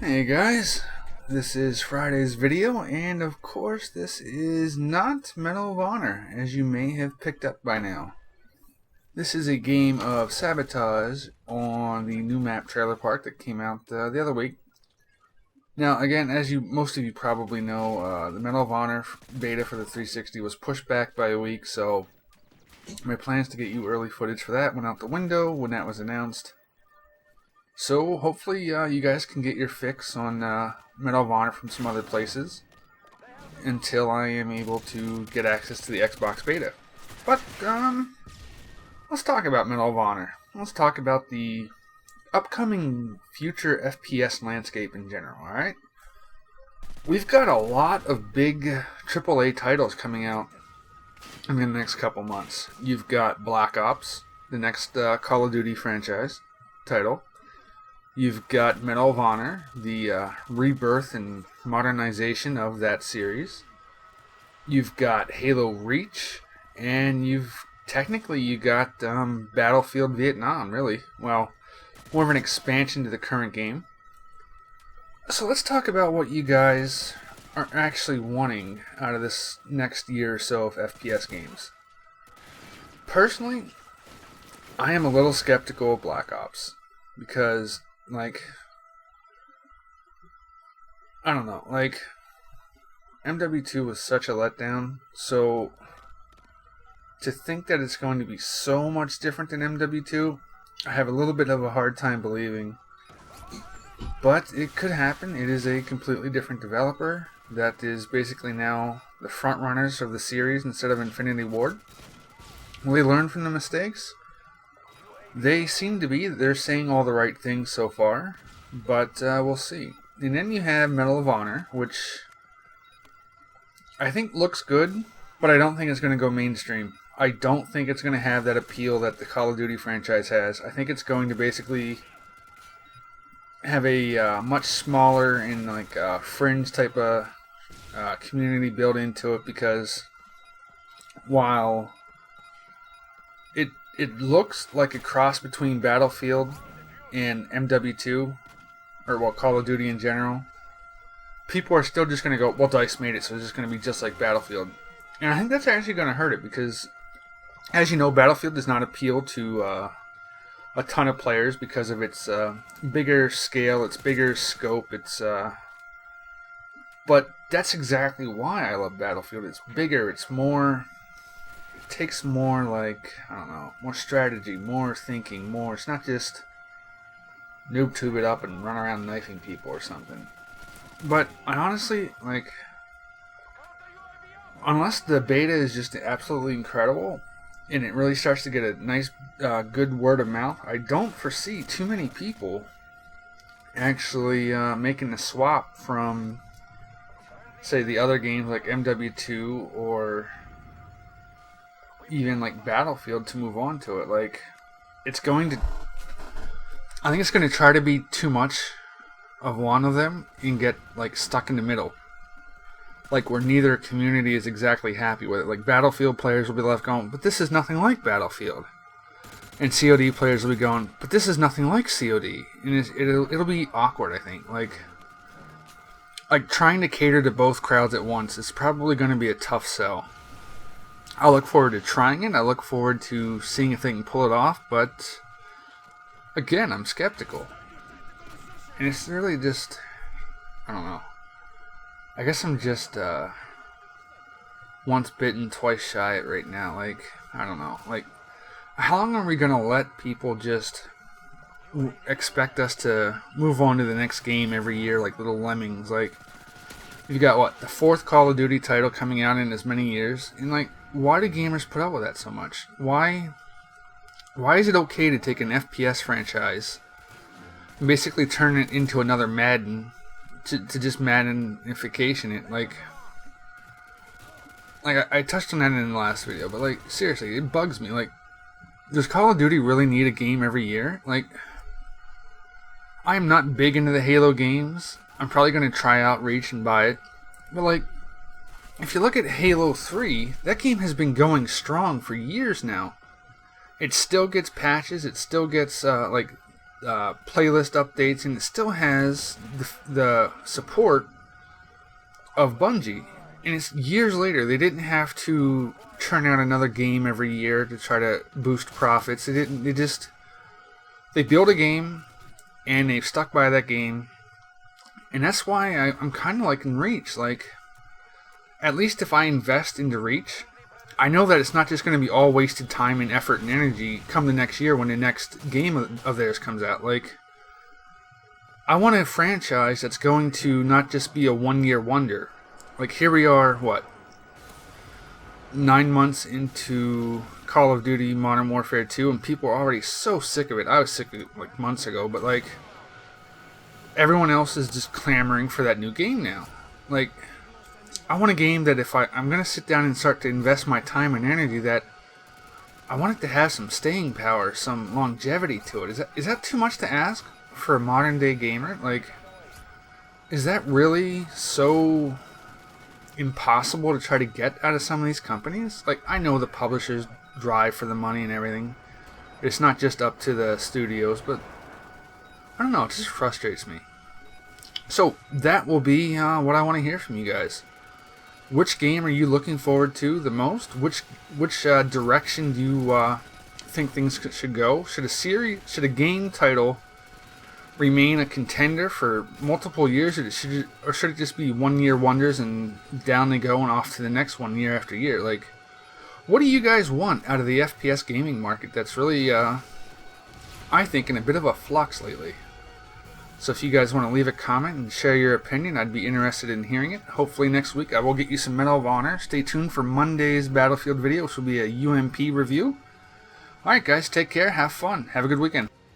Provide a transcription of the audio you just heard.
Hey guys, this is Friday's video, and of course this is not Medal of Honor, as you may have picked up by now. This is a game of sabotage on the new map Trailer Park that came out the other week. Now again, as most of you probably know, the Medal of Honor beta for the 360 was pushed back by a week, so my plans to get you early footage for that went out the window when that was announced. So hopefully you guys can get your fix on Medal of Honor from some other places until I am able to get access to the Xbox beta. But let's talk about Medal of Honor. Let's talk about the upcoming future FPS landscape in general, alright? We've got a lot of big AAA titles coming out in the next couple months. You've got Black Ops, the next Call of Duty franchise title. You've got Medal of Honor, the rebirth and modernization of that series. You've got Halo Reach, and you got Battlefield Vietnam, really. Well, more of an expansion to the current game. So let's talk about what you guys are actually wanting out of this next year or so of FPS games. Personally, I am a little skeptical of Black Ops because I don't know, MW2 was such a letdown, so to think that it's going to be so much different than MW2, I have a little bit of a hard time believing. But it could happen. It is a completely different developer that is basically now the front runners of the series instead of Infinity Ward. Will they learn from the mistakes? They seem to be. They're saying all the right things so far, but we'll see. And then you have Medal of Honor, which I think looks good, but I don't think it's going to go mainstream. I don't think it's going to have that appeal that the Call of Duty franchise has. I think it's going to basically have a much smaller and fringe type of community built into it, because while it looks like a cross between Battlefield and MW2, or Call of Duty in general, people are still just going to go, well, DICE made it, so it's just going to be just like Battlefield. And I think that's actually going to hurt it, because, as you know, Battlefield does not appeal to a ton of players because of its bigger scale, its bigger scope, but that's exactly why I love Battlefield. It's bigger, it's more... takes more more strategy, more thinking, more. It's not just noob tube it up and run around knifing people or something. But I honestly unless the beta is just absolutely incredible and it really starts to get a nice good word of mouth, I don't foresee too many people actually making the swap from, say, the other games like MW2 or even like Battlefield to move on to it. I think it's going to try to be too much of one of them and get stuck in the middle, where neither community is exactly happy with it. Battlefield players will be left going, but this is nothing like Battlefield, and COD players will be going, but this is nothing like COD, and it'll be awkward. I think trying to cater to both crowds at once is probably going to be a tough sell. I look forward to trying it. I look forward to seeing if they can pull it off, but again, I'm skeptical. And it's really just, I don't know. I guess I'm just once bitten, twice shy right now. I don't know. How long are we going to let people just expect us to move on to the next game every year like little lemmings? You've got, the 4th Call of Duty title coming out in as many years, and why do gamers put up with that so much? Why is it okay to take an FPS franchise and basically turn it into another Madden, to just Maddenification it? I touched on that in the last video, but seriously, it bugs me. Does Call of Duty really need a game every year? I am not big into the Halo games. I'm probably going to try out Reach and buy it, but if you look at Halo 3, that game has been going strong for years now. It still gets patches, it still gets playlist updates, and it still has the support of Bungie. And it's years later. They didn't have to churn out another game every year to try to boost profits. They didn't. They built a game, and they've stuck by that game. And that's why I'm kind of like in Reach. Like, at least if I invest into Reach, I know that it's not just going to be all wasted time and effort and energy come the next year when the next game of theirs comes out. Like, I want a franchise that's going to not just be a one-year wonder. Like, here we are, what, 9 months into Call of Duty Modern Warfare 2, and people are already so sick of it. I was sick of it like months ago, but like, everyone else is just clamoring for that new game now. Like, I want a game that if I'm going to sit down and start to invest my time and energy, that I want it to have some staying power, some longevity to it. Is that too much to ask for a modern day gamer? Like, is that really so impossible to try to get out of some of these companies? Like, I know the publishers drive for the money and everything. It's not just up to the studios, but I don't know, it just frustrates me. So that will be what I want to hear from you guys. Which game are you looking forward to the most? Which direction do you think things should go? Should a game title remain a contender for multiple years, or should it just be one-year wonders and down they go and off to the next one year after year? Like, what do you guys want out of the FPS gaming market that's really, I think, in a bit of a flux lately? So if you guys want to leave a comment and share your opinion, I'd be interested in hearing it. Hopefully next week I will get you some Medal of Honor. Stay tuned for Monday's Battlefield video, which will be a UMP review. Alright guys, take care, have fun, have a good weekend.